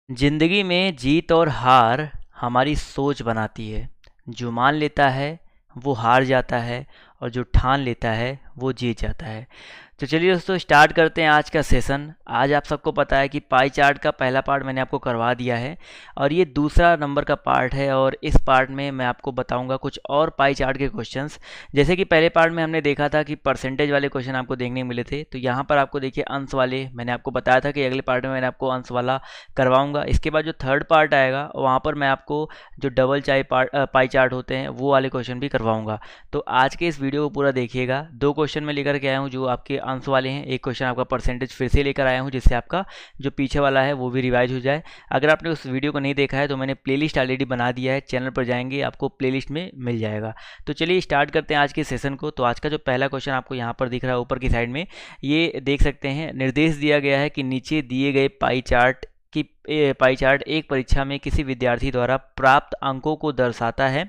जिंदगी में जीत और हार हमारी सोच बनाती है। जो मान लेता है वो हार जाता है, और जो ठान लेता है वो जीत जाता है। तो चलिए दोस्तों, स्टार्ट करते हैं आज का सेशन। आज आप सबको पता है कि पाई चार्ट का पहला पार्ट मैंने आपको करवा दिया है, और ये दूसरा नंबर का पार्ट है। और इस पार्ट में मैं आपको बताऊंगा कुछ और पाई चार्ट के क्वेश्चंस। जैसे कि पहले पार्ट में हमने देखा था कि परसेंटेज वाले क्वेश्चन आपको देखने मिले थे, तो यहाँ पर आपको देखिए अंश वाले। मैंने आपको बताया था कि अगले पार्ट में मैंने आपको अंश वाला करवाऊंगा। इसके बाद जो थर्ड पार्ट आएगा वहाँ पर मैं आपको जो डबल पाई चार्ट होते हैं वो वाले क्वेश्चन भी करवाऊंगा। तो आज के इस वीडियो को पूरा देखिएगा। दो क्वेश्चन मैं लेकर के आया हूँ जो आपके अंश वाले हैं। एक क्वेश्चन आपका परसेंटेज फिर से लेकर आया हूँ, जिससे आपका जो पीछे वाला है वो भी रिवाइज हो जाए। अगर आपने उस वीडियो को नहीं देखा है तो मैंने प्लेलिस्ट ऑलरेडी बना दिया है, चैनल पर जाएंगे आपको प्लेलिस्ट में मिल जाएगा। तो चलिए स्टार्ट करते हैं आज के सेशन को। तो आज का जो पहला क्वेश्चन आपको यहाँ पर दिख रहा है ऊपर की साइड में, ये देख सकते हैं। निर्देश दिया गया है कि नीचे दिए गए पाई चार्ट एक परीक्षा में किसी विद्यार्थी द्वारा प्राप्त अंकों को दर्शाता है।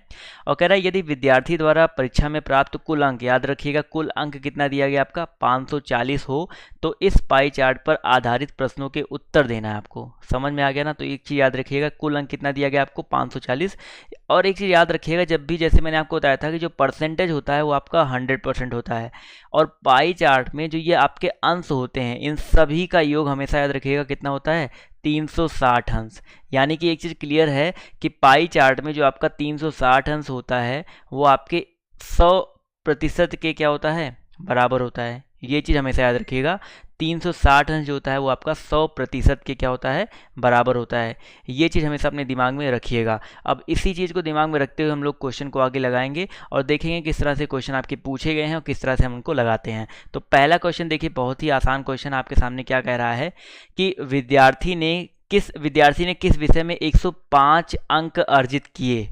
और कह रहा है यदि विद्यार्थी द्वारा परीक्षा में प्राप्त कुल अंक, याद रखिएगा कुल अंक कितना दिया गया आपका 540 हो, तो इस पाई चार्ट पर आधारित प्रश्नों के उत्तर देना है आपको। समझ में आ गया ना? तो एक चीज़ याद रखिएगा, कुल अंक कितना दिया गया आपको 540। और एक चीज़ याद रखिएगा, जब भी जैसे मैंने आपको बताया था कि जो परसेंटेज होता है वो आपका 100% होता है, और पाई चार्ट में जो ये आपके अंश होते हैं इन सभी का योग हमेशा याद रखिएगा कितना होता है, 360 अंश। यानी कि एक चीज़ क्लियर है कि पाई चार्ट में जो आपका 360 अंश होता है वो आपके 100% के क्या होता है, बराबर होता है। ये चीज़ हमेशा याद रखिएगा, 360 अंश जो होता है वो आपका 100% के क्या होता है, बराबर होता है। ये चीज़ हमेशा अपने दिमाग में रखिएगा। अब इसी चीज़ को दिमाग में रखते हुए हम लोग क्वेश्चन को आगे लगाएंगे और देखेंगे किस तरह से क्वेश्चन आपके पूछे गए हैं और किस तरह से हम उनको लगाते हैं। तो पहला क्वेश्चन देखिए, बहुत ही आसान क्वेश्चन आपके सामने क्या कह रहा है कि विद्यार्थी ने किस विषय में 105 अंक अर्जित किए।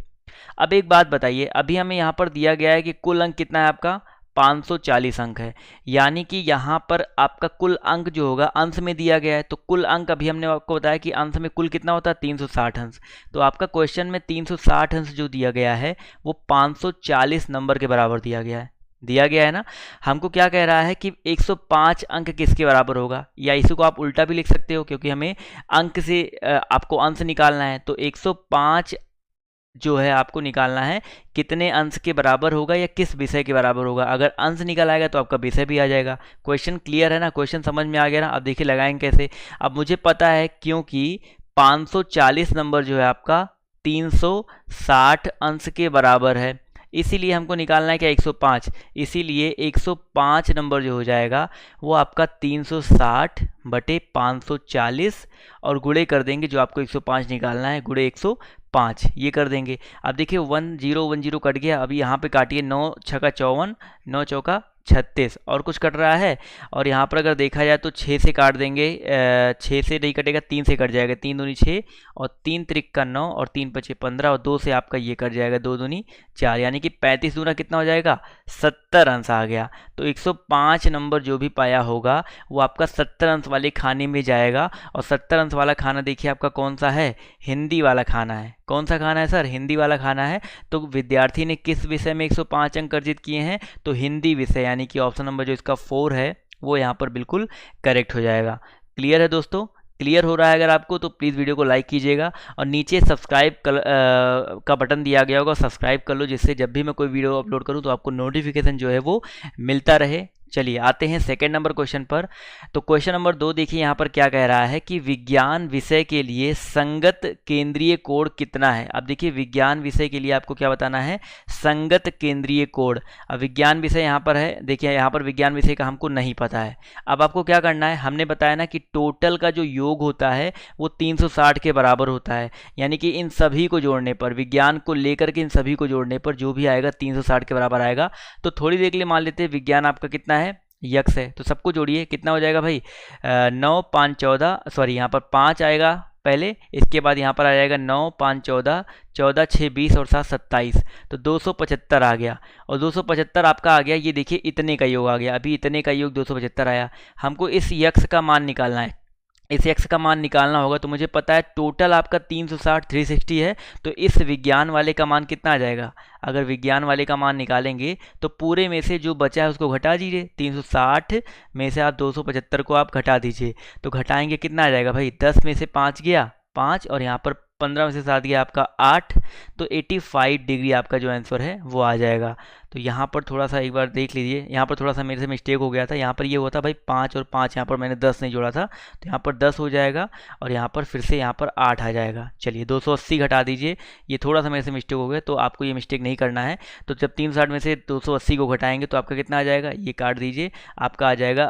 अब एक बात बताइए, अभी हमें यहाँ पर दिया गया है कि कुल अंक कितना है आपका 540 अंक है। यानी कि यहाँ पर आपका कुल अंक जो होगा अंश में दिया गया है, तो कुल अंक अभी हमने आपको बताया कि अंश में कुल कितना होता है 360 अंश। तो आपका क्वेश्चन में 360 अंश जो दिया गया है वो 540 नंबर के बराबर दिया गया है ना। हमको क्या कह रहा है कि 105 अंक किसके बराबर होगा, या इसी को आप उल्टा भी लिख सकते हो, क्योंकि हमें अंक से आपको अंश निकालना है। तो 105 जो है आपको निकालना है कितने अंश के बराबर होगा या किस विषय के बराबर होगा। अगर अंश निकल आएगा तो आपका विषय भी आ जाएगा। क्वेश्चन क्लियर है ना? क्वेश्चन समझ में आ गया ना? अब देखिए लगाएंगे कैसे। अब मुझे पता है क्योंकि 540 नंबर जो है आपका 360 अंश के बराबर है, इसीलिए हमको निकालना है क्या 105। इसीलिए 105 नंबर जो हो जाएगा वो आपका 360 बटे 540 और गुणे कर देंगे। जो आपको 105 निकालना है गुणे 105 ये कर देंगे। अब देखिए 1010 कट गया। अभी यहाँ पे काटिए, 9 छक्का 54, 9 चौका 36, और कुछ कट रहा है। और यहाँ पर अगर देखा जाए तो 6 से काट देंगे, 6 से नहीं कटेगा, 3 से कट जाएगा। 3 दूनी 6 और 3 त्रिक 9 और 3 पचे 15 और 2 से आपका ये कट जाएगा, 2 दूनी 4, यानी कि 35 दूना कितना हो जाएगा 70 अंश आ गया। तो 105 नंबर जो भी पाया होगा वो आपका 70 अंश वाले खाने में जाएगा। और 70 अंश वाला खाना देखिए आपका कौन सा है, हिंदी वाला खाना है। कौन सा खाना है सर? हिंदी वाला खाना है। तो विद्यार्थी ने किस विषय में 105 अंक अर्जित किए हैं, तो हिंदी विषय, यानी कि ऑप्शन नंबर जो इसका 4 है वो यहाँ पर बिल्कुल करेक्ट हो जाएगा। क्लियर है दोस्तों? क्लियर हो रहा है अगर आपको तो प्लीज़ वीडियो को लाइक कीजिएगा, और नीचे सब्सक्राइब का बटन दिया गया होगा, सब्सक्राइब कर लो, जिससे जब भी मैं कोई वीडियो अपलोड करूँ तो आपको नोटिफिकेशन जो है वो मिलता रहे। चलिए आते हैं सेकंड नंबर क्वेश्चन पर। तो क्वेश्चन नंबर 2 देखिए यहाँ पर क्या कह रहा है कि विज्ञान विषय के लिए संगत केंद्रीय कोण कितना है। अब देखिए विज्ञान विषय के लिए आपको क्या बताना है, संगत केंद्रीय कोण। अब विज्ञान विषय यहाँ पर है, देखिए यहाँ पर विज्ञान विषय का हमको नहीं पता है। अब आपको क्या करना है, हमने बताया ना कि टोटल का जो योग होता है वो 360 के बराबर होता है। यानी कि इन सभी को जोड़ने पर, विज्ञान को लेकर के इन सभी को जोड़ने पर जो भी आएगा 360 के बराबर आएगा। तो थोड़ी देर के लिए मान लेते हैं विज्ञान आपका कितना है, यक्स है। तो सबको जोड़िए, कितना हो जाएगा भाई, 9 5 14, सॉरी यहाँ पर 5 आएगा पहले, इसके बाद यहाँ पर आ जाएगा 9 5 14, 14 6 20 और 7 27, तो 275 आ गया। और 275 आपका आ गया, ये देखिए इतने का योग आ गया। अभी इतने का योग 275 आया। हमको इस यक्स का मान निकालना है, इस एक्स का मान निकालना होगा। तो मुझे पता है टोटल आपका 360 360 है, तो इस विज्ञान वाले का मान कितना आ जाएगा। अगर विज्ञान वाले का मान निकालेंगे तो पूरे में से जो बचा है उसको घटा दीजिए, 360 में से आप 275 को आप घटा दीजिए। तो घटाएंगे कितना आ जाएगा भाई, 10 में से 5 गया, 5 और यहाँ पर 15 में से 7 गया आपका 8, तो 85 डिग्री आपका जो आंसर है वो आ जाएगा। तो यहाँ पर थोड़ा सा एक बार देख लीजिए, यहाँ पर थोड़ा सा मेरे से मिस्टेक हो गया था। यहाँ पर ये हुआ था भाई 5 और 5, यहाँ पर मैंने 10 नहीं जोड़ा था, तो यहाँ पर 10 हो जाएगा और यहाँ पर फिर से यहाँ पर 8 आ जाएगा। चलिए 280 घटा दीजिए, ये थोड़ा सा मेरे से मिस्टेक हो गया, तो आपको ये मिस्टेक नहीं करना है। तो जब 360 में से 280 को घटाएंगे तो आपका कितना आ जाएगा, ये काट दीजिए, आपका आ जाएगा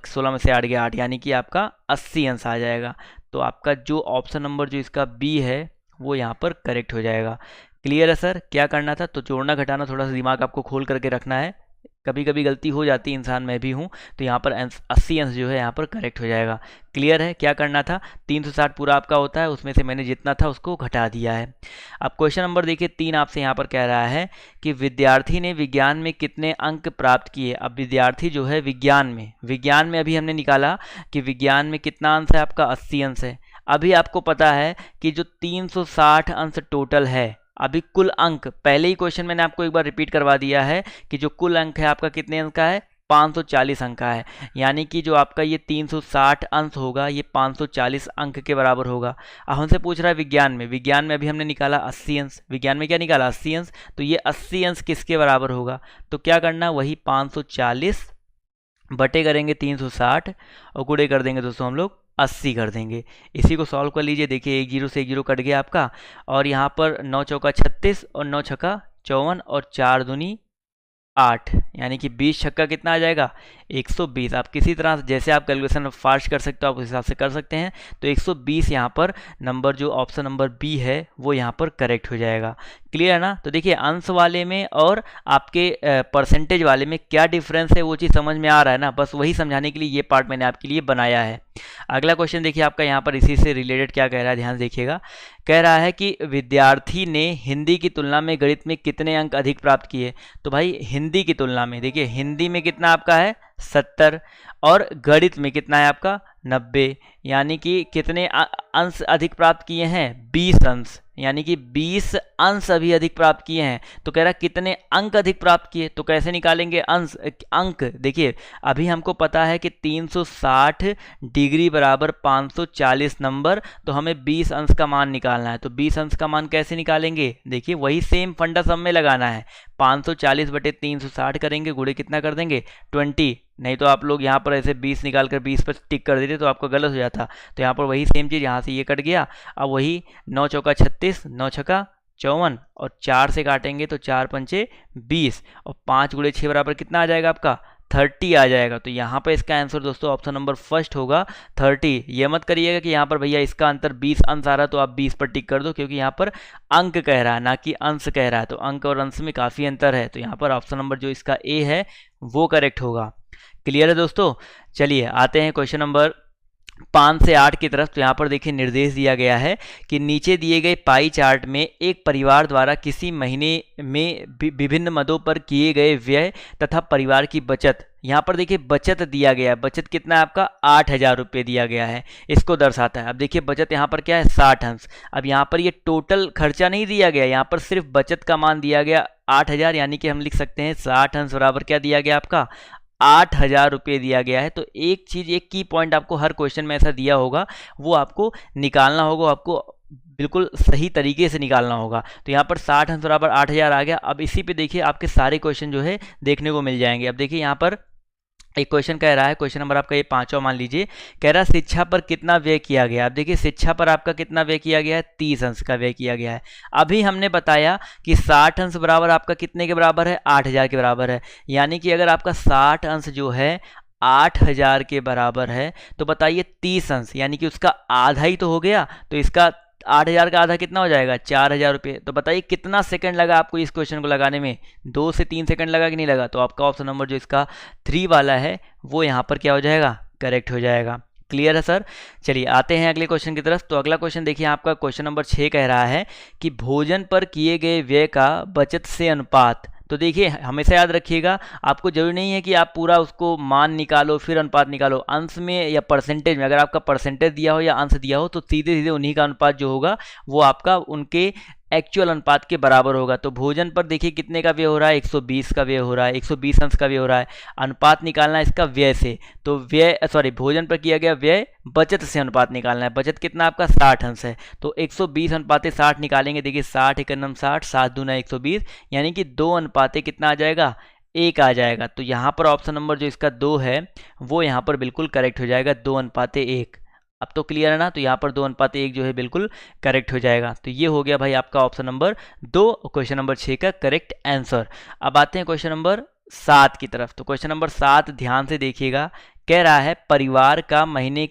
16 में से 8 गया 8, यानी कि आपका 80 अंश आ जाएगा। तो आपका जो ऑप्शन नंबर जो इसका बी है वो यहाँ पर करेक्ट हो जाएगा। क्लियर है सर, क्या करना था? तो जोड़ना घटाना थोड़ा सा दिमाग आपको खोल करके रखना है, कभी कभी गलती हो जाती है, इंसान मैं भी हूँ। तो यहाँ पर 80 अंश जो है यहाँ पर करेक्ट हो जाएगा। क्लियर है, क्या करना था? 360 पूरा आपका होता है, उसमें से मैंने जितना था उसको घटा दिया है। अब क्वेश्चन नंबर देखिए 3 आपसे यहाँ पर कह रहा है कि विद्यार्थी ने विज्ञान में कितने अंक प्राप्त किए। अब विद्यार्थी जो है विज्ञान में अभी हमने निकाला कि विज्ञान में कितना अंश है आपका, 80 अंश है। अभी आपको पता है कि जो 360 अंश टोटल है, अभी कुल अंक, पहले ही क्वेश्चन मैंने आपको एक बार रिपीट करवा दिया है कि जो कुल अंक है आपका कितने अंक का है, 540 अंक का है। यानी कि जो आपका ये 360 अंश होगा ये 540 अंक के बराबर होगा। अब हमसे पूछ रहा है विज्ञान में अभी हमने निकाला 80 अंश, विज्ञान में क्या निकाला 80 अंश, तो ये 80 अंश किसके बराबर होगा? तो क्या करना, वही 540 बटे करेंगे 360 और गुणे कर देंगे दोस्तों हम लोग 80 कर देंगे। इसी को सॉल्व कर लीजिए, देखिए 1 0 से 1 0 कट गया आपका, और यहाँ पर 9 चौका 36 और 9 छक्का 54 और 4 दूनी 8, यानी कि 20 छक्का कितना आ जाएगा, 120। आप किसी तरह से जैसे आप कैलकुलेशन फास्ट कर सकते हो आप उस हिसाब से कर सकते हैं। तो 120 यहाँ पर नंबर जो ऑप्शन नंबर बी है वो यहाँ पर करेक्ट हो जाएगा। क्लियर है ना? तो देखिए अंश वाले में और आपके परसेंटेज वाले में क्या डिफरेंस है वो चीज़ समझ में आ रहा है ना, बस वही समझाने के लिए ये पार्ट मैंने आपके लिए बनाया है। अगला क्वेश्चन देखिए आपका यहाँ पर इसी से रिलेटेड क्या कह रहा है, ध्यान से देखिएगा। कह रहा है कि विद्यार्थी ने हिंदी की तुलना में गणित में कितने अंक अधिक प्राप्त किए। तो भाई हिंदी की तुलना में देखिए, हिंदी में कितना आपका है 70 और गणित में कितना है आपका 90, यानी कि कितने अंश अधिक प्राप्त किए हैं, 20 अंश, यानी कि 20 अंश अभी अधिक प्राप्त किए हैं। तो कह रहा कितने अंक अधिक प्राप्त किए, तो कैसे निकालेंगे अंक? देखिए अभी हमको पता है कि 360 डिग्री बराबर 540 नंबर, तो हमें 20 अंश का मान निकालना है। तो 20 अंश का मान कैसे निकालेंगे, देखिए वही सेम फंडा सब में लगाना है, 540 बटे 360 करेंगे, गुणे कितना कर देंगे 20, नहीं तो आप लोग यहाँ पर ऐसे 20 निकाल कर 20 पर टिक कर देते तो आपका गलत हो जाता। तो यहाँ पर वही सेम चीज़, यहाँ से ये कट गया, अब वही 9 चौका 36, 9 छक्का 54 और 4 से काटेंगे तो 4 पंचे 20 और 5 गुणे 6 बराबर कितना आ जाएगा आपका 30 आ जाएगा। तो यहाँ पर इसका आंसर दोस्तों ऑप्शन नंबर फर्स्ट होगा 30। ये मत करिएगा कि यहाँ पर भैया इसका अंतर 20 अंश आ रहा तो आप 20 पर टिक कर दो, क्योंकि यहाँ पर अंक कह रहा है ना कि अंश कह रहा है, तो अंक और अंश में काफ़ी अंतर है। तो यहाँ पर ऑप्शन नंबर जो इसका ए है वो करेक्ट होगा। क्लियर है दोस्तों? चलिए आते हैं क्वेश्चन नंबर 5 से 8 की तरफ। तो यहाँ पर देखिए निर्देश दिया गया है कि नीचे दिए गए पाई चार्ट में एक परिवार द्वारा किसी महीने में विभिन्न मदों पर किए गए व्यय तथा परिवार की बचत, यहाँ पर देखिए बचत दिया गया है, बचत कितना है आपका 8,000 रुपये दिया गया है, इसको दर्शाता है। अब देखिए बचत यहाँ पर क्या है 60 अंश। अब यहाँ पर ये टोटल खर्चा नहीं दिया गया, यहाँ पर सिर्फ बचत का मान दिया गया 8,000, यानी कि हम लिख सकते हैं 60 अंश बराबर क्या दिया गया आपका 8,000 रुपये दिया गया है। तो एक चीज़, एक की पॉइंट आपको हर क्वेश्चन में ऐसा दिया होगा, वो आपको निकालना होगा, आपको बिल्कुल सही तरीके से निकालना होगा। तो यहाँ पर 60 अंश बराबर 8,000 आ गया। अब इसी पे देखिए आपके सारे क्वेश्चन जो है देखने को मिल जाएंगे। अब देखिए यहाँ पर एक क्वेश्चन कह रहा है, क्वेश्चन नंबर आपका ये 5वां मान लीजिए, कह रहा है शिक्षा पर कितना व्यय किया गया। अब देखिए शिक्षा पर आपका कितना व्यय किया गया है 30 अंश का व्यय किया गया है। अभी हमने बताया कि 60 अंश बराबर आपका कितने के बराबर है 8,000 के बराबर है, यानी कि अगर आपका 60 अंश जो है 8,000 के बराबर है तो बताइए 30 अंश यानी कि उसका आधा ही तो हो गया, तो इसका 8,000 का आधा कितना हो जाएगा 4,000 रुपये। तो बताइए कितना सेकंड लगा आपको इस क्वेश्चन को लगाने में, 2 से 3 सेकंड लगा कि नहीं लगा। तो आपका ऑप्शन नंबर जो इसका 3 वाला है वो यहाँ पर क्या हो जाएगा करेक्ट हो जाएगा। क्लियर है सर? चलिए आते हैं अगले क्वेश्चन की तरफ। तो अगला क्वेश्चन देखिए आपका क्वेश्चन नंबर 6 कह रहा है कि भोजन पर किए गए व्यय का बचत से अनुपात। तो देखिए हमेशा याद रखिएगा, आपको जरूरी नहीं है कि आप पूरा उसको मान निकालो फिर अनुपात निकालो। अंश में या परसेंटेज में, अगर आपका परसेंटेज दिया हो या अंश दिया हो तो सीधे सीधे उन्हीं का अनुपात जो होगा वो आपका उनके एक्चुअल अनुपात के बराबर होगा। तो भोजन पर देखिए कितने का व्यय हो रहा है, 120 का व्यय हो रहा है, 120 अंश का व्यय हो रहा है। अनुपात निकालना है इसका व्यय से, तो व्यय सॉरी भोजन पर किया गया व्यय बचत से अनुपात निकालना है। बचत कितना आपका 60 अंश है, तो 120 अनुपाते 60 निकालेंगे। देखिए 60 एकम 60, 7 दूना 120, यानी कि 2 अनुपाते कितना आ जाएगा, 1 आ जाएगा। तो यहाँ पर ऑप्शन नंबर जो इसका 2 है वो यहाँ पर बिल्कुल करेक्ट हो जाएगा, 2 अनुपाते 1। अब तो क्लियर है ना, तो यहाँ पर 2 अनुपाते 1 जो है बिल्कुल करेक्ट हो जाएगा। तो ये हो गया भाई आपका ऑप्शन नंबर 2, क्वेश्चन नंबर 6 का करेक्ट आंसर। अब आते हैं क्वेश्चन नंबर 7 की तरफ। तो क्वेश्चन नंबर 7 ध्यान से देखिएगा, कह रहा है परिवार का महीने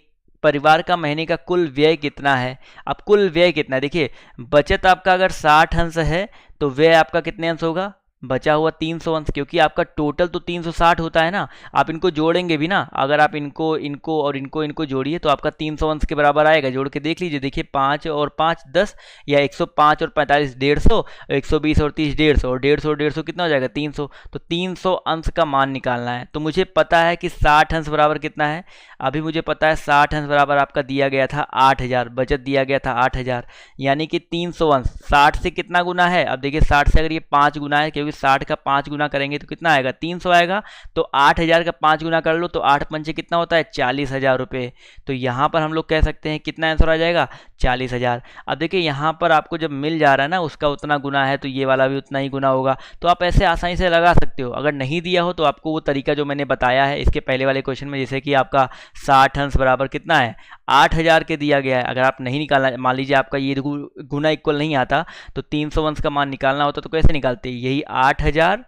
का कुल व्यय कितना है। अब कुल व्यय कितना है, देखिए बचत आपका अगर 60 अंश है तो व्यय आपका कितने अंश होगा, बचा हुआ 300 अंश, क्योंकि आपका टोटल तो 360 होता है ना। आप इनको जोड़ेंगे भी ना, अगर आप इनको इनको और इनको जोड़िए तो आपका 300 अंश के बराबर आएगा। जोड़ के देख लीजिए, देखिए 5 और 5 10, या 105 और 45 150, 120 और 30 150, और 150 और 150 कितना हो जाएगा 300। तो 300 अंश का मान निकालना है। तो मुझे पता है कि 60 अंश बराबर कितना है, अभी मुझे पता है 60 अंश बराबर आपका दिया गया था 8000, बचत दिया गया था 8000, यानी कि 300 अंश 60 से कितना गुना है। अब देखिए 60 से अगर ये 5 गुना है, क्योंकि 60 का 5 गुना करेंगे तो कितना आएगा 300 आएगा। तो 8000 का 5 गुना कर लो तो 8 पंचे कितना होता है 40,000 रुपये। तो यहाँ पर हम लोग कह सकते हैं कितना आंसर आ जाएगा 40,000। अब देखिए यहाँ पर आपको जब मिल जा रहा है ना उसका उतना गुना है, तो ये वाला भी उतना ही गुना होगा। तो आप ऐसे आसानी से लगा सकते हो। अगर नहीं दिया हो तो आपको वो तरीका जो मैंने बताया है इसके पहले वाले क्वेश्चन में, जैसे कि आपका 60 अंश बराबर कितना है 8000 के दिया गया है। अगर आप नहीं निकालना, मान लीजिए आपका ये गुना इक्वल नहीं आता, तो 300 अंश का मान निकालना होता तो कैसे निकालते, यही 8000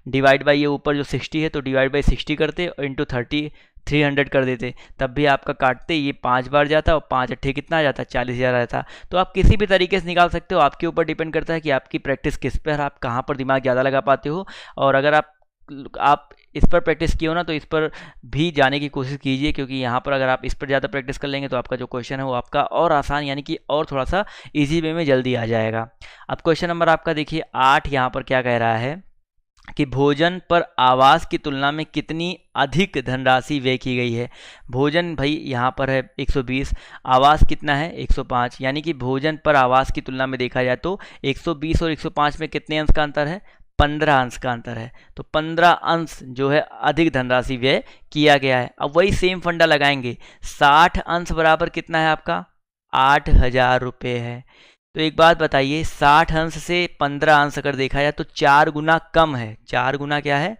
डिवाइड बाई ये ऊपर जो 60 है तो डिवाइड बाई 60 करते और इंटू 300 कर देते, तब भी आपका काटते ये 5 बार जाता और 5 अट्ठे कितना आ जाता 40,000 आता। तो आप किसी भी तरीके से निकाल सकते हो, आपके ऊपर डिपेंड करता है कि आपकी प्रैक्टिस किस पर, आप कहाँ पर दिमाग ज़्यादा लगा पाते हो। और अगर आप इस पर प्रैक्टिस किए हो ना तो इस पर भी जाने की कोशिश कीजिए, क्योंकि यहाँ पर अगर आप इस पर ज़्यादा प्रैक्टिस कर लेंगे तो आपका जो क्वेश्चन है वो आपका और आसान, यानी कि और थोड़ा सा इजी वे में जल्दी आ जाएगा। अब क्वेश्चन नंबर आपका देखिए 8, यहाँ पर क्या कह रहा है कि भोजन पर आवास की तुलना में कितनी अधिक धनराशि व्यय की गई है। भोजन भाई यहाँ पर है 120, आवास कितना है 105, यानी कि भोजन पर आवास की तुलना में देखा जाए तो 120 और 105 में कितने अंश का अंतर है, 15 अंश का अंतर है। तो 15 अंश जो है अधिक धनराशि व्यय किया गया है। अब वही सेम फंडा लगाएंगे, 60 अंश बराबर कितना है आपका 8,000 रुपये है। तो एक बात बताइए, 60 अंश से 15 अंश अगर देखा जाए तो 4 गुना कम है। 4 गुना क्या है,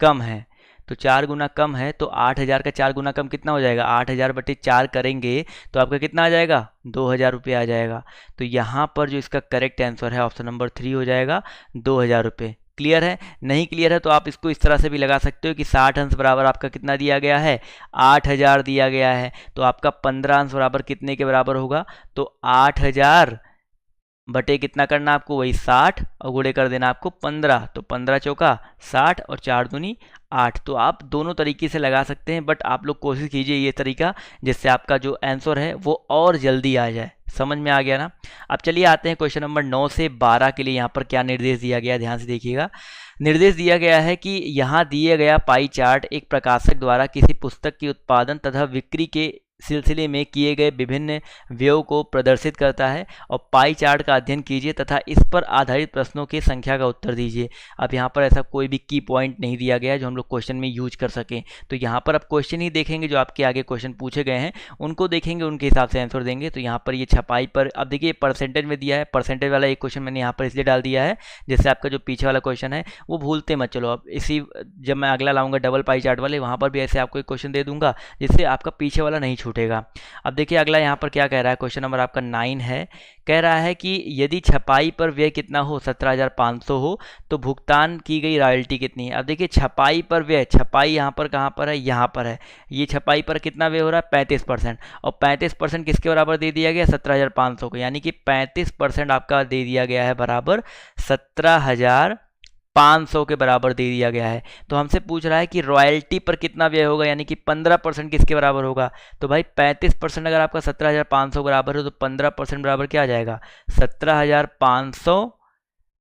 कम है। तो 4 गुना कम है तो 8,000 का 4 गुना कम कितना हो जाएगा, 8,000 बटे 4 करेंगे तो आपका कितना आ जाएगा 2,000 रुपये आ जाएगा। तो यहाँ पर जो इसका करेक्ट आंसर है ऑप्शन नंबर 3 हो जाएगा 2,000 रुपये। क्लियर है, नहीं क्लियर है तो आप इसको इस तरह से भी लगा सकते हो कि 60 अंश बराबर आपका कितना दिया गया है 8,000 दिया गया है, तो आपका 15 अंश बराबर कितने के बराबर होगा, तो 8,000 बटे कितना करना आपको, वही 60 और गुणे कर देना आपको 15, तो 15 चौका 60 और 4 दूनी 8। तो आप दोनों तरीके से लगा सकते हैं, बट आप लोग कोशिश कीजिए ये तरीका, जिससे आपका जो आंसर है वो और जल्दी आ जाए। समझ में आ गया ना। अब चलिए आते हैं क्वेश्चन नंबर 9 से 12 के लिए। यहाँ पर क्या निर्देश दिया गया है, ध्यान से देखिएगा। निर्देश दिया गया है कि यहाँ दिए गया पाई चार्ट एक प्रकाशक द्वारा किसी पुस्तक के उत्पादन तथा बिक्री के सिलसिले में किए गए विभिन्न व्ययों को प्रदर्शित करता है, और पाई चार्ट का अध्ययन कीजिए तथा इस पर आधारित प्रश्नों की संख्या का उत्तर दीजिए। अब यहाँ पर ऐसा कोई भी की पॉइंट नहीं दिया गया है जो हम लोग क्वेश्चन में यूज कर सकें, तो यहाँ पर आप क्वेश्चन ही देखेंगे, जो आपके आगे क्वेश्चन पूछे गए हैं उनको देखेंगे, उनके हिसाब से आंसर देंगे। तो यहाँ पर ये छपाई पर, अब देखिए परसेंटेज में दिया है, परसेंटेज वाला एक क्वेश्चन मैंने यहाँ पर इसलिए डाल दिया है जिससे आपका जो पीछे वाला क्वेश्चन है वो भूलते मत चलो। अब इसी जब मैं अगला लाऊंगा डबल पाई चार्ट वाले, वहाँ पर भी ऐसे आपको एक क्वेश्चन दे दूंगा जिससे आपका पीछे वाला नहीं छूटेगा। अब देखिए अगला यहाँ पर क्या कह रहा है, क्वेश्चन नंबर आपका 9 है। कह रहा है कि यदि छपाई पर व्यय कितना हो, 17,500 हो, तो भुगतान की गई रॉयल्टी कितनी है। अब देखिए छपाई पर व्यय, छपाई यहाँ पर कहाँ पर है, यहाँ पर है। ये छपाई पर कितना व्यय हो रहा है 35%, और 35% किसके बराबर दे दिया गया 17,500 को, यानी कि 35% आपका दे दिया गया है बराबर 17,500 के बराबर दे दिया गया है। तो हमसे पूछ रहा है कि रॉयल्टी पर कितना व्यय होगा, यानी कि 15% किसके बराबर होगा। तो भाई 35% अगर आपका 17,500 बराबर हो तो 15% बराबर क्या आ जाएगा 17,500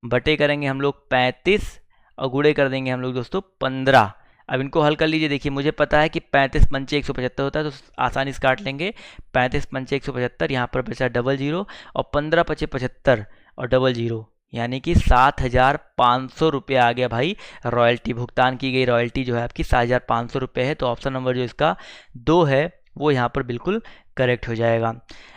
बटे करेंगे हम लोग 35 और गुणे कर देंगे हम लोग दोस्तों 15। अब इनको हल कर लीजिए। देखिए मुझे पता है कि 35 पंचे 175 होता है, तो आसानी से काट लेंगे। 35 पंचे 175, यहाँ पर बचा 00 और 15 पचे 75 और डबल जीरो, यानी कि 7,500 रुपये आ गया भाई। रॉयल्टी भुगतान की गई रॉयल्टी जो है आपकी 7,500 रुपये है। तो ऑप्शन नंबर जो इसका 2 है वो यहाँ पर बिल्कुल करेक्ट हो जाएगा।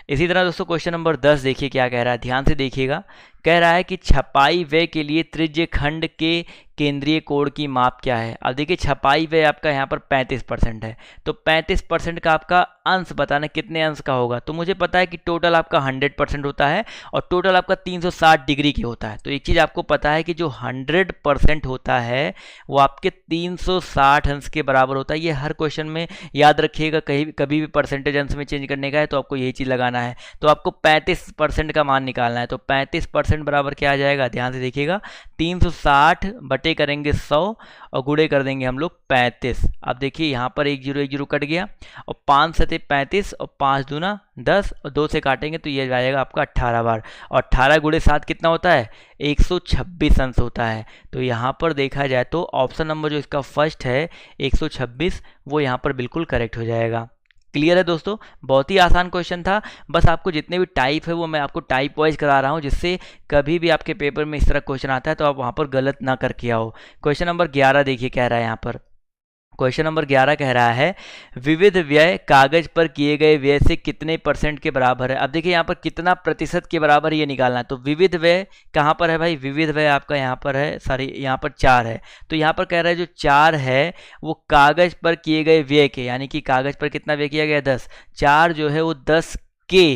इसी तरह दोस्तों क्वेश्चन नंबर 10 देखिए क्या कह रहा है, ध्यान से देखिएगा। कह रहा है कि छपाई व्यय के लिए त्रिज्य खंड के केंद्रीय कोण की माप क्या है। अब देखिए छपाई व्यय आपका यहाँ पर 35% है, तो 35% का आपका अंश बताना कितने अंश का होगा। तो मुझे पता है कि टोटल आपका 100% होता है और टोटल आपका 360 डिग्री के होता है। तो एक चीज़ आपको पता है कि जो 100% होता है वो आपके 360 अंश के बराबर होता है। ये हर क्वेश्चन में याद रखिएगा, कहीं कभी भी परसेंटेज अंश में चेंज करने का है तो आपको यही चीज़ लगाना है। तो आपको 35% का मान निकालना है। तो 35% बराबर क्या आ जाएगा, ध्यान से देखिएगा, 360 बटे करेंगे 100 और गुणे कर देंगे हम लोग 35। अब देखिए यहाँ पर 1 0 कट गया और 5 सते 35 और 5 दूना 10 और 2 से काटेंगे तो ये जाएगा आपका 18 बार। और 18 गुणे 7 कितना होता है, 126 अंश होता है। तो यहाँ पर देखा जाए तो ऑप्शन नंबर जो इसका फर्स्ट है 126 वो यहाँ पर बिल्कुल करेक्ट हो जाएगा। क्लियर है दोस्तों, बहुत ही आसान क्वेश्चन था। बस आपको जितने भी टाइप है वो मैं आपको टाइप वाइज करा रहा हूँ, जिससे कभी भी आपके पेपर में इस तरह क्वेश्चन आता है तो आप वहाँ पर गलत ना करके आओ। क्वेश्चन नंबर 11 देखिए कह रहा है यहाँ पर, क्वेश्चन नंबर 11 कह रहा है विविध व्यय कागज पर किए गए व्यय से कितने % के बराबर है। अब देखिए यहाँ पर कितना प्रतिशत के बराबर ये निकालना है। तो विविध व्यय कहाँ पर है भाई, विविध व्यय आपका यहाँ पर है, सॉरी यहाँ पर 4 है। तो यहाँ पर कह रहा है जो 4 है वो कागज पर किए गए व्यय के, यानी कि कागज पर कितना व्यय किया गया 10, 4 जो है वो 10 के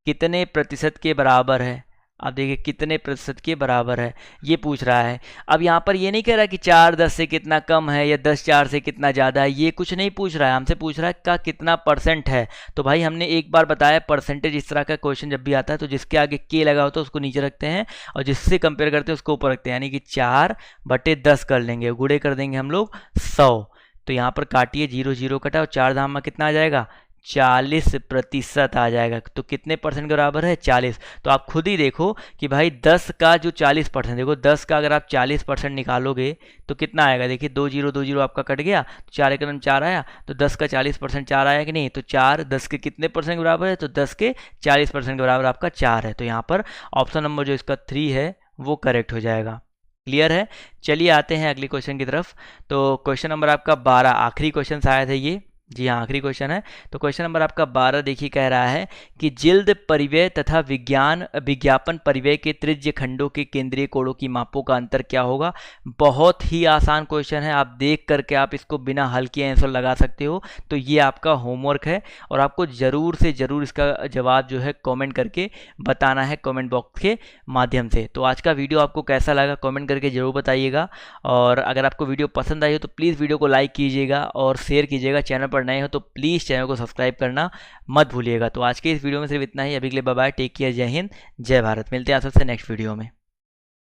कितने प्रतिशत के बराबर है। अब देखिए कितने प्रतिशत के बराबर है ये पूछ रहा है। अब यहाँ पर ये नहीं कह रहा कि 4 10 से कितना कम है या 10 4 से कितना ज़्यादा है, ये कुछ नहीं पूछ रहा है, हमसे पूछ रहा है का कितना % है। तो भाई हमने एक बार बताया परसेंटेज इस तरह का क्वेश्चन जब भी आता है तो जिसके आगे के लगा होता है उसको नीचे रखते हैं और जिससे कंपेयर करते हैं उसको ऊपर रखते हैं, यानी कि 4 बटे 10 कर लेंगे, गुणे कर देंगे हम लोग 100। तो यहाँ पर काटिए 0 0 कटा और 4 धाम में कितना आ जाएगा, 40% आ जाएगा। तो कितने % के बराबर है, 40। तो आप खुद ही देखो कि भाई 10 का जो 40%, देखो 10 का अगर आप 40% निकालोगे तो कितना आएगा, देखिए 2 0 आपका कट गया तो 4 एक 4 आया, तो 10 का 40% 4 आया कि नहीं। तो 4 10 के कितने % के बराबर है, तो 10 के 40% के बराबर आपका 4 है। तो यहाँ पर ऑप्शन नंबर जो इसका 3 है वो करेक्ट हो जाएगा। क्लियर है। चलिए आते हैं अगले क्वेश्चन की तरफ। तो क्वेश्चन नंबर आपका 12, आखिरी क्वेश्चन शायद है ये, जी हाँ आखिरी क्वेश्चन है। तो क्वेश्चन नंबर आपका 12 देखिए कह रहा है कि जिल्द परिव्यय तथा विज्ञापन परिव्यय के त्रिज्य खंडों के केंद्रीय कोणों की मापों का अंतर क्या होगा। बहुत ही आसान क्वेश्चन है, आप देख करके आप इसको बिना हल किए आंसर लगा सकते हो। तो ये आपका होमवर्क है और आपको ज़रूर से ज़रूर इसका जवाब जो है कॉमेंट करके बताना है कॉमेंट बॉक्स के माध्यम से। तो आज का वीडियो आपको कैसा लगा कॉमेंट करके ज़रूर बताइएगा। और अगर आपको वीडियो पसंद आई हो तो प्लीज़ वीडियो को लाइक कीजिएगा और शेयर कीजिएगा। चैनल पर नए हो तो प्लीज़ चैनल को सब्सक्राइब करना मत भूलिएगा। तो आज के इस वीडियो में सिर्फ इतना ही, अभी के लिए बाय बाय, टेक केयर, जय हिंद जय भारत। मिलते हैं आप सबसे नेक्स्ट वीडियो में।